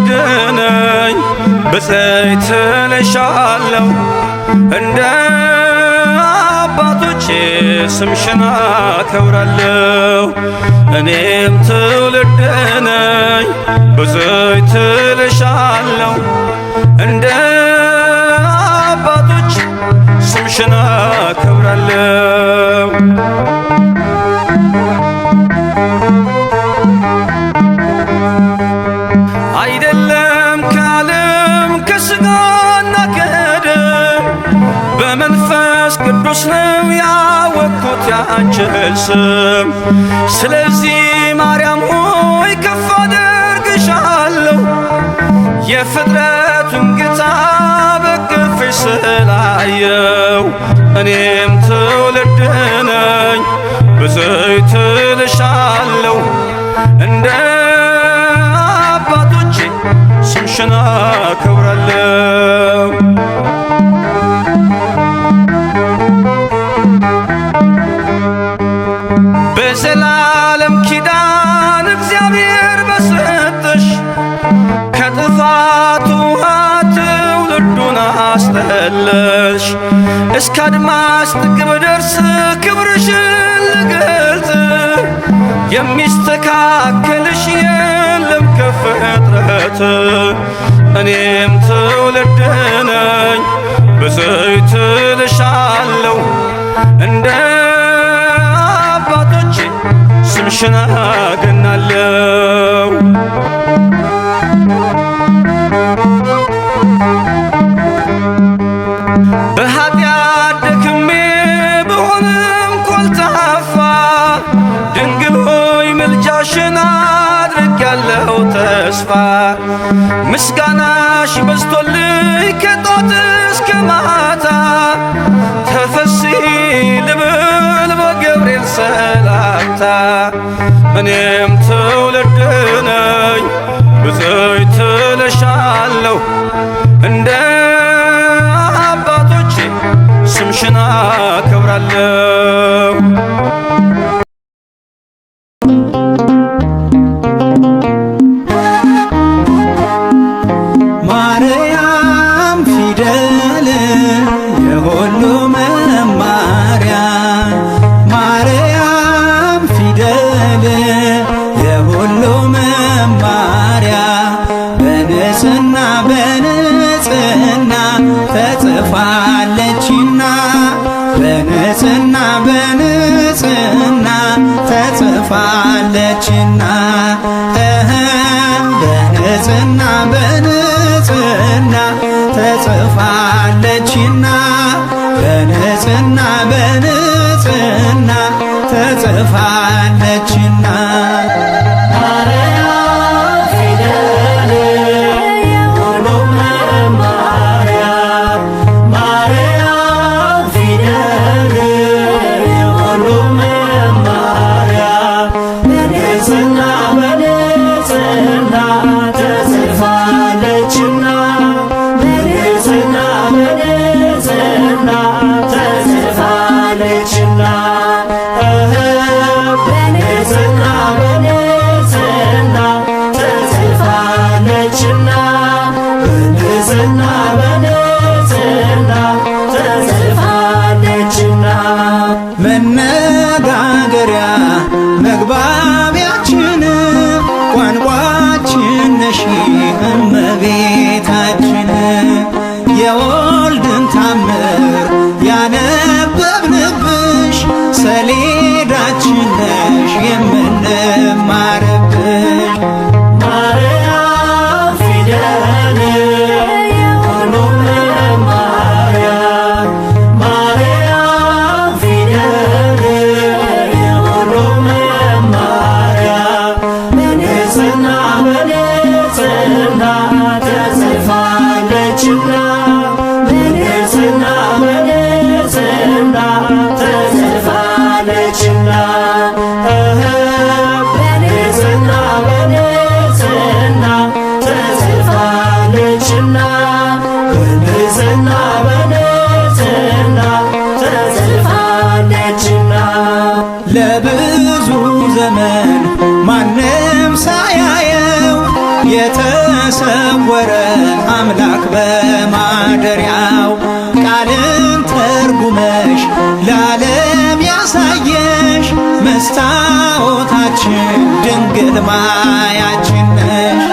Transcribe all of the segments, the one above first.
ትውልድ ነኝ ብፅዕት እልሻለሁ እንደ አባቶቼ ስምሽን አከብራለሁ። እኔም ትውልድ ነኝ ብፅዕት እልሻለሁ እንደ አባቶች ስምሽን አከብራለሁ። አይደለም ከዓለም ከሥጋና ከደም በመንፈስ ቅዱስ ነው ያወቅኩት ያንቺን ስም። ስለዚህ ማርያም ሆይ ከፍ አደርግሻለሁ የፍጥረቱን ጌታ በቅፍሽ ስላየው። እኔም ትውልድ ነኝ ብፅዕት እልሻለሁ እንደ አባቶቼ ስምሽን አከብራለሁ። በዘላለም ኪዳን እግዚአብሔር በሰጠሽ ከጥፋት ውሃ ትውልዱን አስጠለልሽ። እስከ አድማስ ጥግ ብደርስ ክብርሽን ልገልጽ የሚስተካከልሽ የለም ከፍጥረት። እኔም ትውልድ ነኝ ብፅዕት እልሻለሁ እንደ አባቶቼ ስምሽን አገናለሁ። በኃጢአት ደክሜ ብሆንም ኮልታፋ ድንግል ሆይ ምልጃሽን አድርጌያለሁ ተስፋ። ምስጋናሽ በዝቶልኝ ከጧት እስከ ማታ ተፈሥሒ ልብል በገብርኤል ሰላምታ። እኔም ትውልድ ነኝ ብፅዕት እልሻለሁ እንደ አባቶቼ ስምሽን አከብራለሁ። ማርያም ፊደል የሁሉ መማሪያ ማርያም ፊደል የሁሉ መማሪያ በንጽሕና በንጽሕና ተጽፋለችና በንጽሕና በንጽሕና ተጽፋለችና በንጽሕና በንጽሕና ተጽፋለችና በንጽሕና በንጽሕና ተጽፋለችና መነጋገሪያ መግባቢያችን ቋንቋችን ነሽ እመቤታችን። የወልድን ታምር ያነበብንብሽ ሰሌዳችን ነሽ የምንማርብሽ። ማርያም ፊደል የሁሉ መማሪያ ማርያም ፊደል የሁሉ መማሪያ በንጽሕና በንጽሕና ተጽፋለችና በንጽሕና በንጽሕና ተጽፋለችና በንጽሕና በንጽሕና ተጽፋለችና በንጽሕና በንጽሕና ተጽፋለችና ለብዙ ዘመን ማንም ሳያየው የሰወረን አምላክ በማደሪያው ቃልን ተርጉመሽ ለዓለም ያሳየሽ መስታወታችን ድንግል ማያችን ነሽ።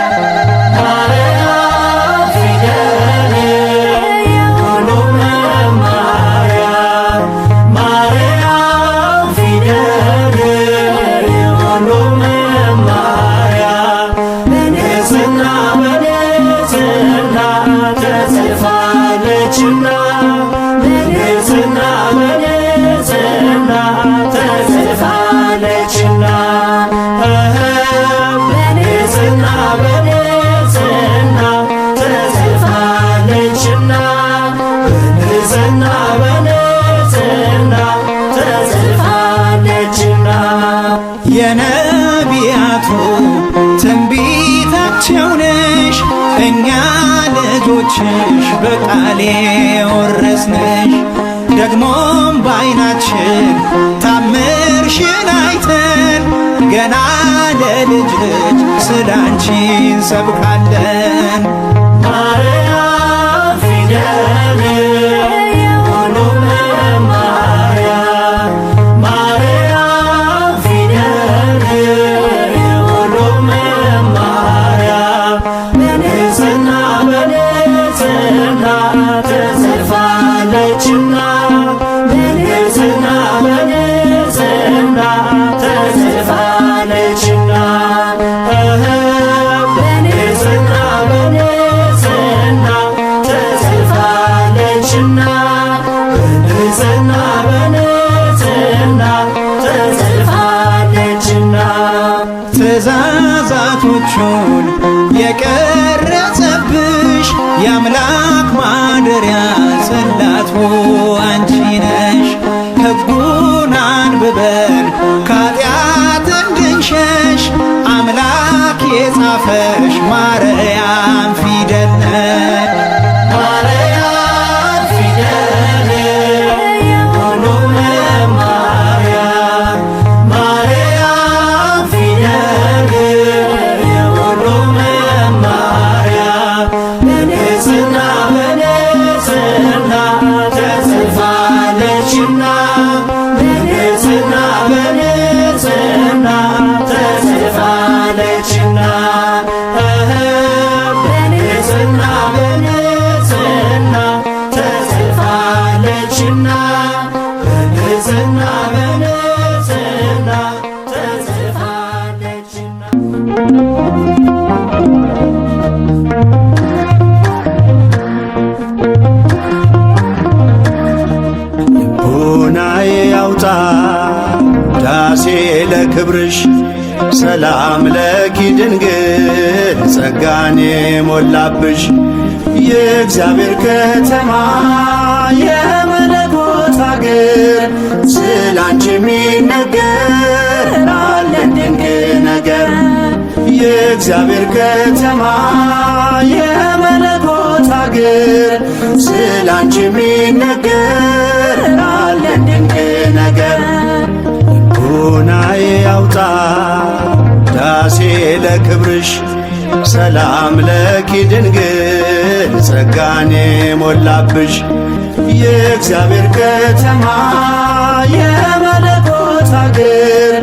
የነቢያቱ ትንቢታቸው ነሽ እኛ ልጆችሽ በቃሌ ወረስነሽ። ደግሞም በዓይናችን ታምርሽን አይተን ገና ለልጅ ልጅ ስላንቺ እንሰብካለን። ማርያም ፊደል ትእዛዛቶቹን የቀረጸብሽ የአምላክ ማደሪያ ጽላቱ አንቺ ነሽ። ሕጉን አንብበን ከኃጢአት እንድንሸሽ አምላክ የጻፈሽ ማርያም ፊደል ነሽ። ማርያም ፊደል የሁሉ መማሪያ ማርያም ፊደል የሁሉ መማሪያ በንጽሕና በንጽሕና ተጽፋለችና በንጽሕና በንጽሕና ተጽፋለችና በንጽሕና በንጽሕና ተጽፋለችና በንጽሕና በንጽሕና ተጽፋለችና። ልቦናዬ ያውጣ ዳሴ ለክብርሽ ሰላም ለኪ ድንግል ጸጋን የሞላብሽ የእግዚአብሔር ከተማ የመለኮት አገር ስላንቺ የሚነገር አለን ድንቅ ነገር። የእግዚአብሔር ከተማ የመለኮት አገር ስላንቺ የሚነገር አለን ድንቅ ነገር። ልቦናዬ ያውጣ ዳሴ ለክብርሽ ሰላም ለኪ ድንግል ጸጋን የሞላብሽ የእግዚአብሔር ከተማ የመለኮት አገር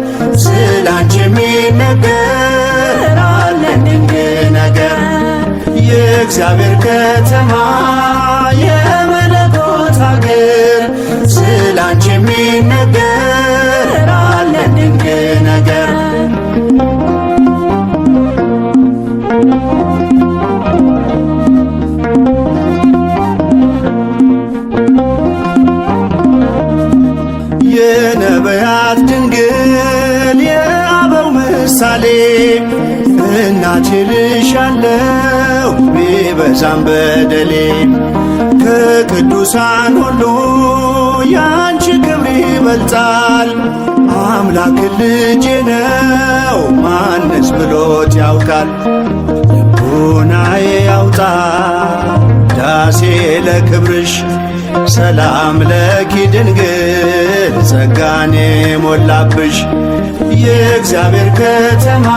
ስላንቺ የሚነገር አለን ድንቅ ነገር። የእግዚአብሔር ከተማ የመለኮት አገር ስላንቺ የሚነገር አለን ድንቅ ነገር። የነቢያት ድንግል የአበው ምሳሌ እናቴ ልሻለው ቢበዛም በደሌ ከቅዱሳን ሁሉ ያንቺ ክብር ይበልጣል። አምላክ ልጄ ነው ማንስ ብሎት ያውቃል። ልቦናዬ ያውጣ ዳሴ ለክብርሽ ሰላም ለኪ ድንግል ጸጋን የሞላብሽ የእግዚአብሔር ከተማ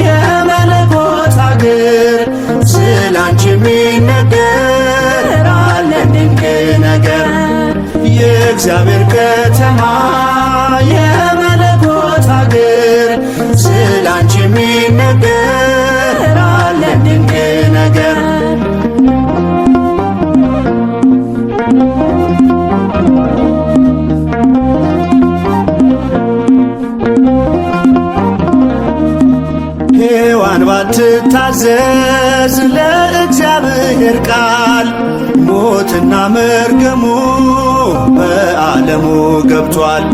የመለኮት አገር የሚነገር አለ ድንቅ ነገር። የእግዚአብሔር ከተማ የመለኮት አገር ስላንቺ የሚነገር አለ ድንቅ ነገር። ሔዋን ባትታዘዝ ለእግዚአብሔር ቃል ሞትና መርገሙ በዓለሙ ገብቷል።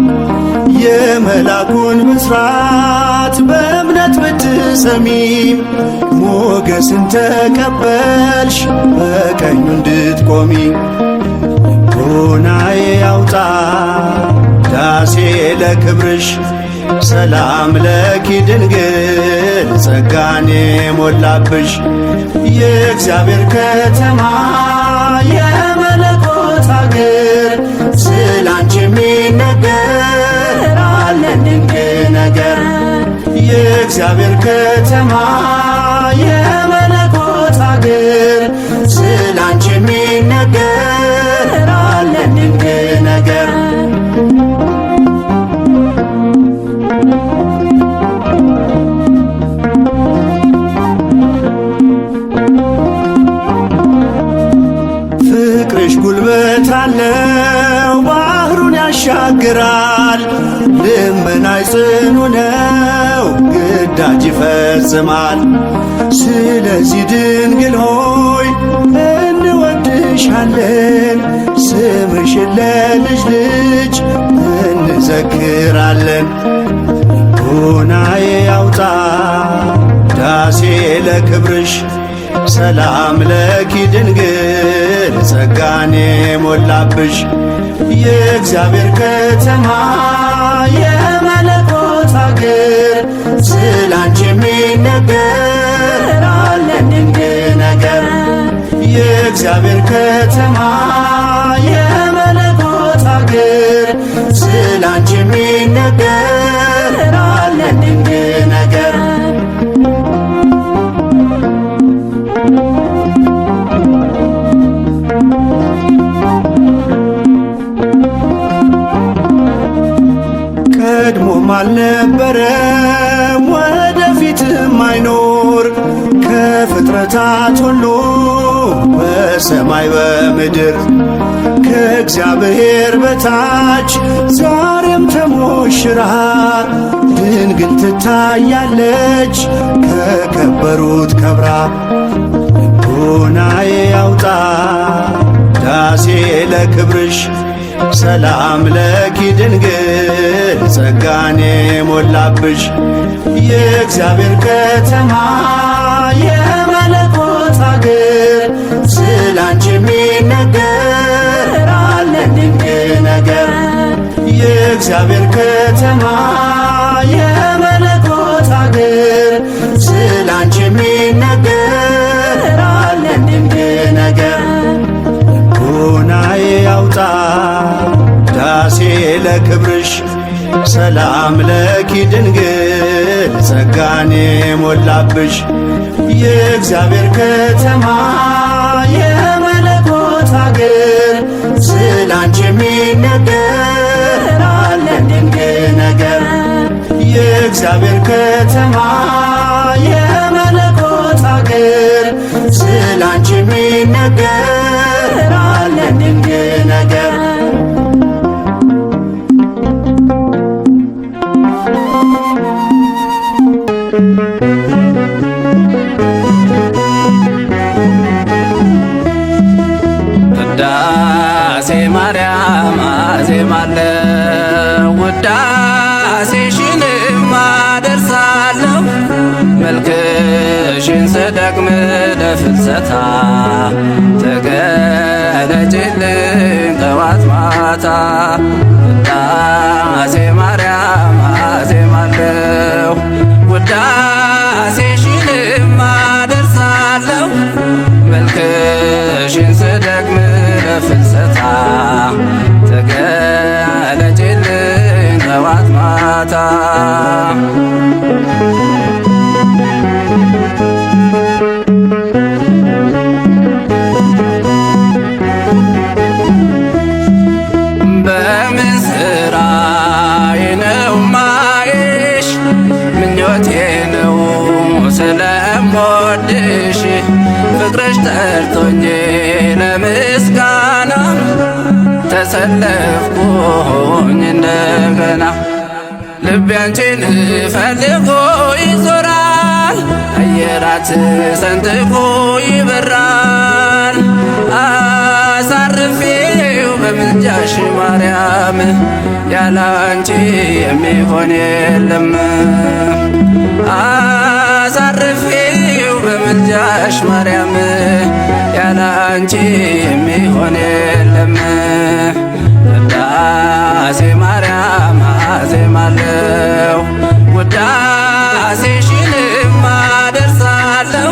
የመላኩን ብስራት በእምነት ብትሰሚም ሞገስን ተቀበልሽ በቀኙ እንድትቆሚ። ልቦናዬ ያውጣ ዳሴ ለክብርሽ ሰላም ለኪ ድንግል ጸጋን የሞላብሽ። የእግዚአብሔር ከተማ የመለኮት አገር ስላንቺ የሚነገር አለ ድንቅ ነገር። የእግዚአብሔር ከተማ የመለኮት አገር ስላንቺ የሚነገር አለ ድንቅ ነገር። ፍቅርሽ ጉልበት አለው ባህሩን ያሻግራል። ልመናሽ ጽኑ ነው ግዳጅ ይፈጽማል። ስለዚህ ድንግል ሆይ እንወድሻለን፣ ስምሽን ለልጅ ልጅ እንዘክራለን። ልቦናዬ ያውጣ ዳሴ ለክብርሽ ሰላም ለኪ ድንግል ጸጋን የሞላብሽ። የእግዚአብሔር ከተማ የመለኮት አገር ስላንቺ የሚነገር አለ ድንቅ ነገር። የእግዚአብሔር ከተማ የመለኮት አገር ስላንቺ የሚነገር አለ ድንቅ ነገር። ቀድሞም አልነበረም ወደፊትም አይኖር ከፍጥረታት ሁሉ በሰማይ በምድር ከእግዚአብሔር በታች ዛሬም ተሞሽራ ድንግል ትታያለች ከከበሩት ከብራ። ልቦናዬ ያውጣ ዳሴ ለክብርሽ ሰላም ለኪ ድንግል ጸጋን የሞላብሽ። የእግዚአብሔር ከተማ የመለኮት አገር ስላንቺ የሚነገር አለ ድንቅ ነገር። የእግዚአብሔር ከተማ የመለኮት አገር ስላንቺ የሚነገር አለ ድንቅ ነገር። ልቦናዬ ያውጣ ዳሴ ለክብርሽ ሰላም ለኪ ድንግል ጸጋን የሞላብሽ። የእግዚአብሔር ከተማ የመለኮት አገር ስላንቺ የሚነገር አለ ድንቅ ነገር። የእግዚአብሔር ከተማ የመለኮት አገር ስላንቺ የሚነገር አለ ድንቅ ነገር። ውዳሴ ማርያም አዜማለሁ ውዳሴሽንም አደርሳለሁ። መልክሽን ስደግም ለፍልሰታ ተገለጭልኝ ጠዋት ማታ። ውዳሴ ማርያም አዜማለሁ ውዳሴሽንም አደርሳለሁ። መልክሽን ስደግም ለፍልሰታ ተገለጭልኝ ጠዋት ማታ። ልወድሽ ፍቅርሽ ጠርቶኝ ለምስጋና ተሰለፍኩኝ እንደገና። ልቤ አንቺን ፈልጎ ይዞራል፣ አየራት ሰንጥቆ ይበራል። አሳርፌው በምልጃሽ ማርያም ያላንቺ የሚሆን የለም። አሳርፌው በምልጃሽ ማርያም ያላንቺ የሚሆን የለም። ቅዳሴ ማርያም አዜማለሁ ውዳሴሽንም አደርሳለሁ።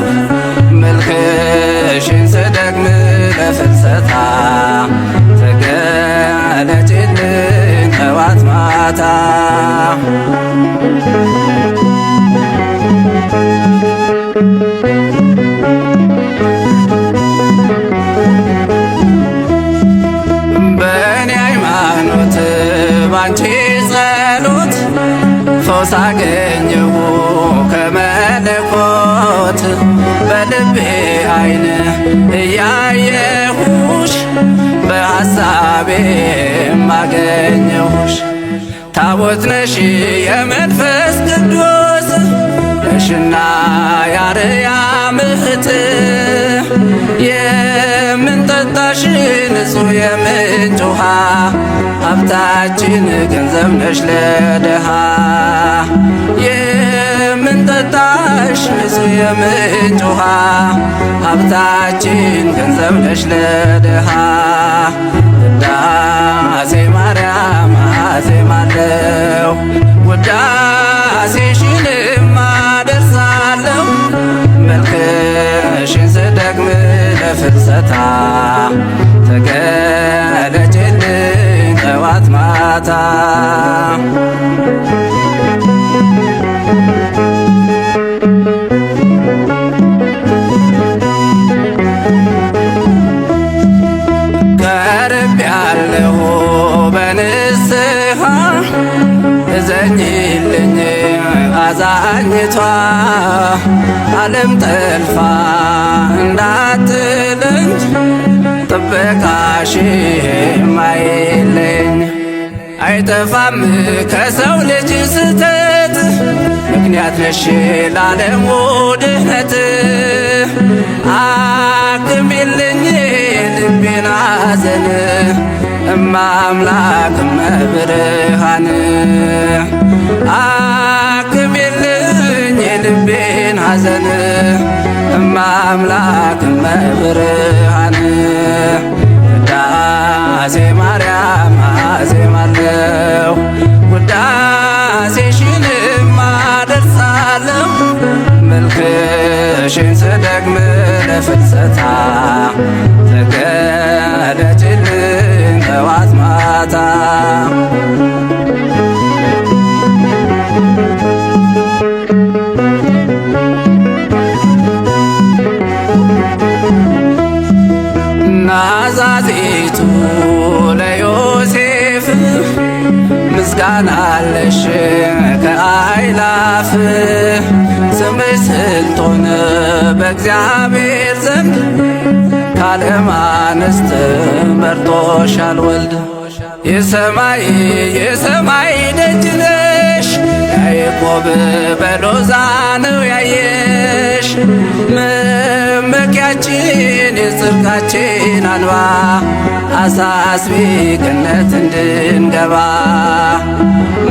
መልክሽን ስደግም ለፍልሰታ ተገለጭልኝ ጠዋት ማታ። በእኔ ሃይማኖት ባንቺ ጸሎት ፈውስ አገኘሁ ከመለኮት። በልቤ አይን እያየሁሽ በሐሳቤም አገኘሁሽ። ታቦት ነሽ የመንፈስ ቅዱስ ነሽና የአርያም እህት የምንጠጣሽ ንጹሕ የምንጭ ውሃ ሀብታችን ገንዘብ ነሽ ለድሃ። የምንጠጣሽ ንጹሕ የምንጭ ውሃ ሀብታችን ገንዘብ ነሽ ለድሃ። ቅዳሴ ማርያም አዜማለሁ ውዳሴሽንም አደርሳለሁ። መልክሽን ስደግም ለፍልሰታ ተገለጭልኝ ጠዋት ማታ። ቀርቤያለሁ በንስሐ እዘኝልኝ አዛኝቷ። ዓለም ጠልፋ እንዳትለኝ ጥበቃሽ ማይለኝ። አይጠፋም ከሰው ልጅ ስተት ምክንያት ነሽ ለዓለሙ ድህነት። አክሚልኝ ልቤን ሐዘን እማምላክ እመብርሃን። አክሚልኝ የልቤን ሐዘን እማምላክ እመብርሃን። ቅዳሴ ማርያም አዜማለሁ ውዳሴሽንም አደርሳለሁ። መልክሽን ስደግም ለፍልሰታ ተገለጭልኝ ጠዋት ማታ። ናዛዚቱ ለዮሴፍ ምስጋና አለሽ ከአእላፍ። ስምሽ ስልጡን በእግዚአብሔር ዘንድ ከዓለም አንስት መርጦሻል ወልድ። የሰማይ ደጅ ነሽ ያዕቆብ በሎዛ ነው ያየሽ። መመኪያችን የጽድቃችን አንባ አሳስቢ ገነት እንድንገባ።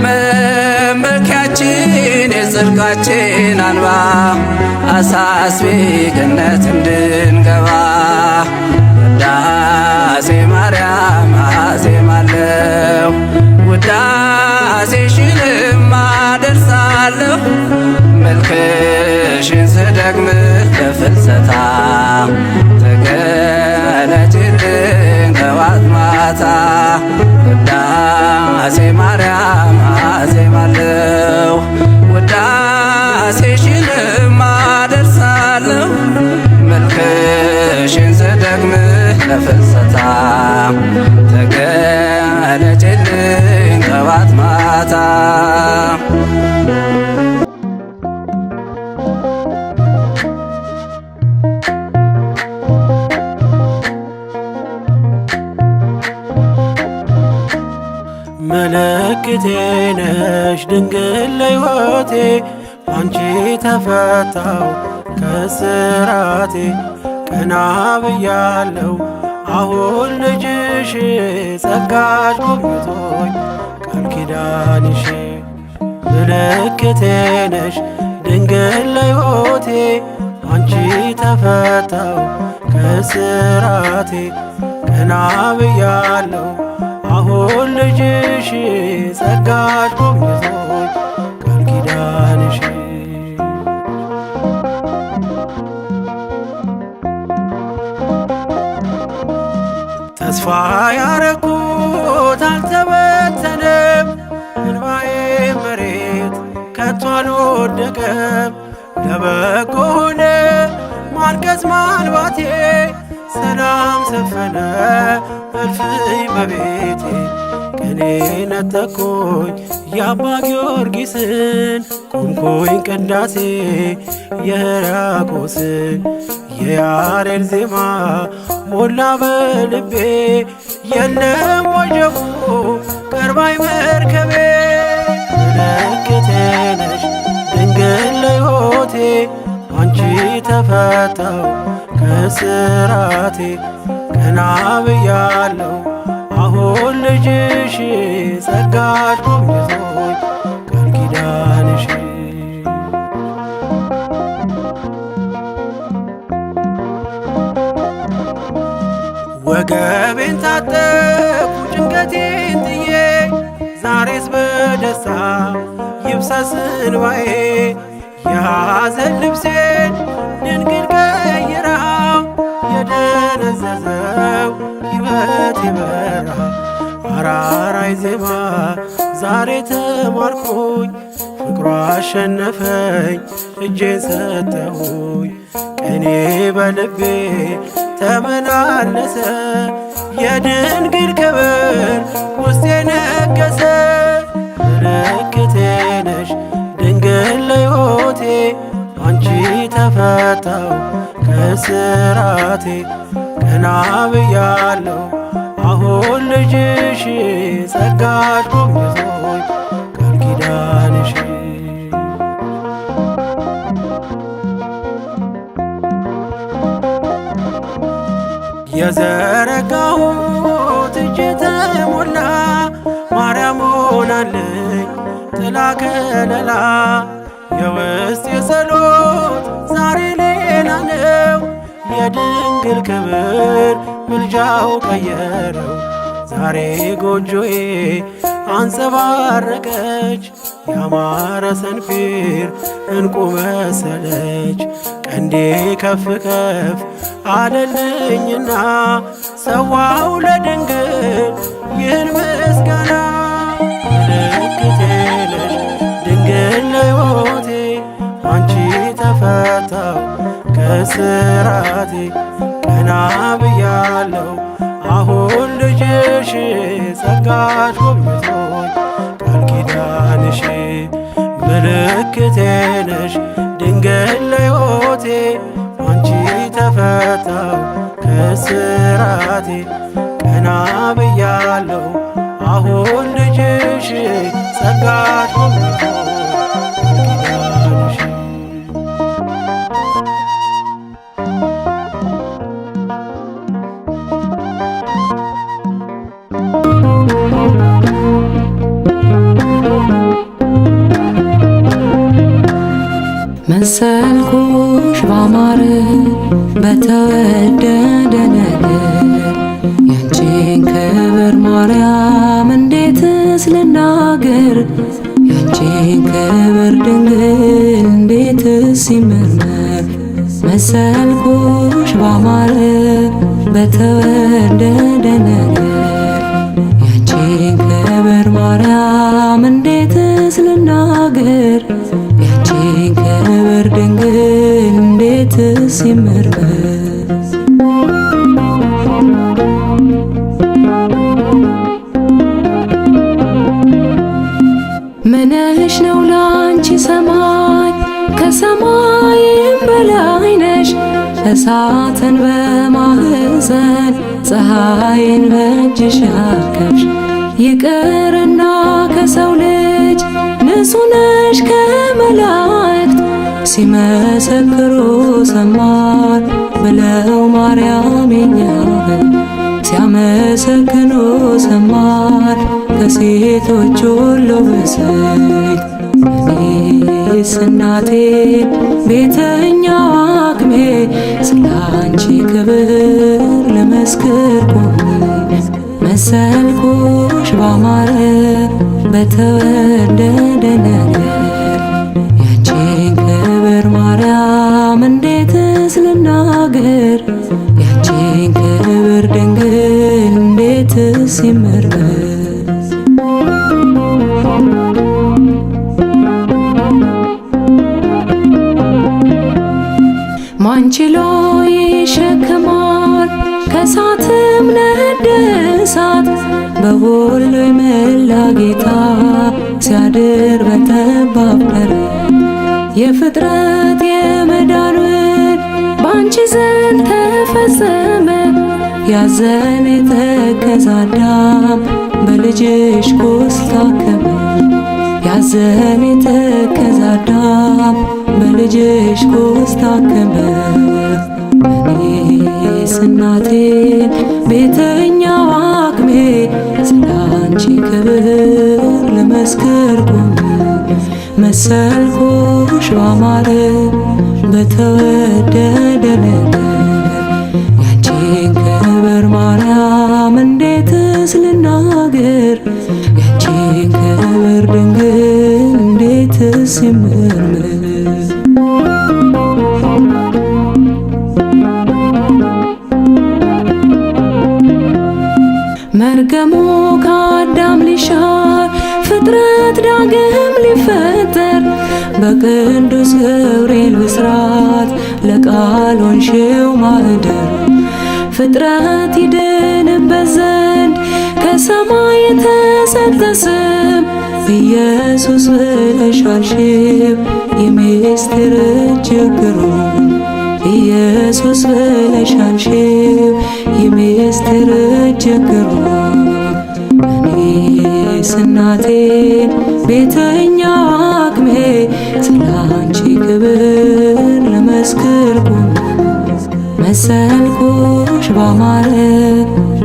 መመኪያችን የጽድቃችን አንባ አሳስቢ ገነት እንድንገባ። ቅዳሴ ማርያም አዜማለሁ ውዳሴሽንም አደርሳለሁ። መልክሽን ስደግም ለፍልሰታ ተገለጭልኝ ጠዋት ማታ። ቅዳሴ ማርያም አዜማለሁ ውዳሴሽንም አደርሳለሁ። መልክሽን ስደግም ለፍልሰታ ተገለጭልኝ ጠዋት ማታ። ነሽ ድንግል ለሕይወቴ አንቺ ተፈታው ከስራቴ ቀና ብያለው አሁን ልጅሽ ጸጋሽ ጎብኝቶኝ ቃል ኪዳንሽ ምልክቴ ነሽ ድንግል ለሕይወቴ አንቺ ተፈታው ከስራቴ ቀና ብያለው አሁን ልጅሽ ጸጋሽ ጎብኝቶኝ ቃል ኪዳንሽ ተስፋ ያረኩት አልተበተነም እንባዬ መሬት ከቶ አልወደቀም ለበጎ ሆነ ማልቀስ ማልባቴ ሰላም ሰፈነ እልፍኝ በቤቴ ቀኔ ነጠቆኝ የአባ ጊዮርጊስን ቆምኩኝ ቅዳሴ የሕርያቆስን የያሬድ ዜማ ሞላ በልቤ የለም ወጀቡ ቀርባይ መርከቤ ምልክቴ ነሽ ድንግል ለሕይወቴ አንቺ ተፈታው ከስራቴ ቀና ብያለው አሁን ልጅሽ ጸጋሽ ጎብኝቶኝ ቃል ኪዳንሽ ወገቤን ታጠቅኩ ጭንቀቴን ጥዬ ዛሬስ በደስታ ይብሰስ እንባዬ የሐዘን ልብሴን ድንግል ቀይራው የደነዘዘው ሕይወት ይበራ አራራይ ዜማ ዛሬ ተማርኩኝ ፍቅሯ አሸነፈኝ እጄን ሰጠሁኝ ቀኔ በልቤ ተመላለሰ የድንግል ክብር ውስጤ ነገሰ ምልክቴ ነሽ ድንግል ለሕይወቴ አንቺ ተፈታው ከስራቴ ቀና ብያለው አሁን ልጅሽ ጸጋሽ ጎብኝቶኝ ቃል ኪዳንሽ የዘረጋሁት እጄ ተሞላ ማርያም ሆናለኝ ጥላ ከለላ የውስጥ የጸሎት ዛሬ ሌላ ነው የድንግል ክብር ምልጃው ቀየረው ዛሬ ጎጆዬ አንጸባረቀች ያማረ ሰንፔር እንቁ መሰለች ቀንዴ ከፍ ከፍ አለልኝና ሰዋው ለድንግል ይህን ምስጋና ምልክቴ ነሽ ድንግል ለሕይወቴ አንቺ ተፈታው ከስራቴ ቀና ብያለው አሁን ልጅሽ ጸጋሽ ጎብኝቶኝ ቃል ኪዳንሽ ምልክቴ ነሽ ድንግል ለሕይወቴ አንቺ ተፈታው ከስራቴ ቀና ብያለው አሁን ልጅሽ ጸጋሽ ጎብኝቶኝ ኪዳንሽ መሰልኩሽ ባማረ በተወደደ ነገር ያንቺን ክብር ማርያም እንዴትስ ልናገር ያንቺን ክብር ድንግል እንዴትስ ይመርመር መሰልኩሽ ባማረ በተወደደ ነገር ያንቺን ክብር ማርያም እንዴትስ ልናገር ያንቺን ክብር ድንግል እንዴትስ ይመርመር ምንሽ ነው ላንቺ ሰማይ ከሰማይም በላይ ነሽ እሳትን በማህፀን ፀሐይን በእጅሽ ያከብሽ ይቅርና ከሰው ልጅ ንጹሕ ነሽ ከመላእክት ሲመሰክሩ ሰማን ብለው ማርያም የኛህን ሲያመሰግኑ ሰማን ከሴቶች ሁሉ ብፅዕት እኔስ እናቴን ቤተኛው አቅሜ ስላንቺ ክብር ልመስክር ቆሜ መሰልኩሽ ባማረ በተወደደ ነገር ያንቺን ክብር ማርያም እንዴትስ ልናገር ያንቺን ክብር ድንግል እንዴትስ ይመርመር ማንችሎ ይሸከማል ከእሳትም ነደ እሳት በሁሉ የመላ ጌታ ሲያድር በጠባብ ደረት የፍጥረት የመዳኑን ባንቺ ዘንድ ተፈጸመ ያዘነ የተከዘ አዳም በልጅሽ ቁስል ታከመ ያዘነ የተከዘ አዳም በልጅሽ ቁስል ታከመ እኔስ እናቴን ቤተኛው አቅሜ ስላንቺ ክብር ልመስክር ቆሜ መሰልኩሽ ባማረ በተወደደ ነገር ያንቺን ክብር ማርያም እንዴትስ ልናገር ያንቺን ክብር ድንግል እንዴትስ ይመርመር መርገሙ ከአዳም ሊሻር ፍጥረት ዳግም ሊፈጠር በቅዱስ ገብርኤል ብስራት ለቃል ሆንሽው ማኅደር ፍጥረት ይድንበት ዘንድ ከሰማይ የተሰጠ ስም ኢየሱስ ብለሽ አልሽው የምስጢር ችግሩን ኢየሱስ ብለሽ አልሽው የምስጢር ችግሩን እኔስ እናቴን ቤተኛው አቅሜ ስላንቺ ክብር ልመስክር ቆሜ መሰልኩሽ ባማረ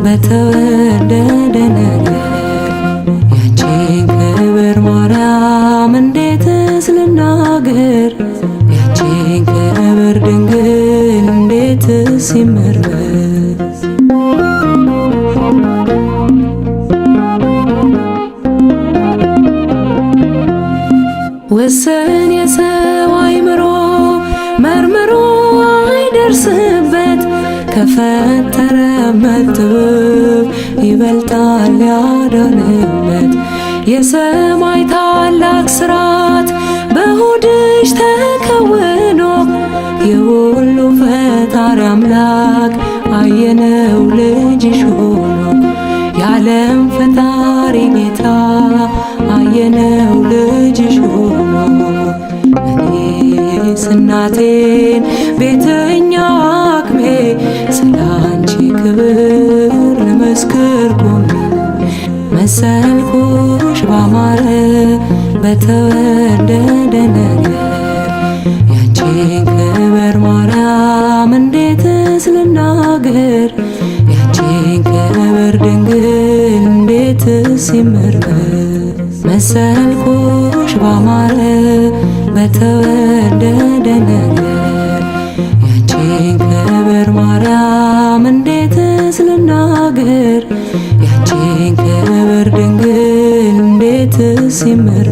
በተወደደ ነገር ያንቺን ክብር ማርያም እንዴትስ ልናገር ያንቺን ክብር ድንግል እንዴትስ ይመርመር ውስን የሰው አእምሮ መርምሮ አይደርስበት ከፈጠረ ጥበብ ይበልጣል ያዳነበት የሰማይ ታላቅ ሥርዓት በሆድሽ ተከውኖ የሁሉ ፈጣሪ አምላክ አየነው ልጅሽ ሆኖ የዓለም ፈጣሪ ጌታ አየነው ልጅሽ ሆኖ እኔስ እናቴን ቤተኛው አቅሜ ስላንቺ ክብር ልመስክር ቆሜ መሰልኩሽ ባማረ በተወደደ ነገር ያንቺን ክብር ማርያም እንዴትስ ልናገር ያንቺን ክብር ድንግል እንዴትስ ይመርመር መሰልኩሽ ባማረ በተወደደ ነገር ያንቺን ክብር ማርያም እንዴትስ ልናገር ያንቺን ክብር ድንግል እንዴትስ ይመርመር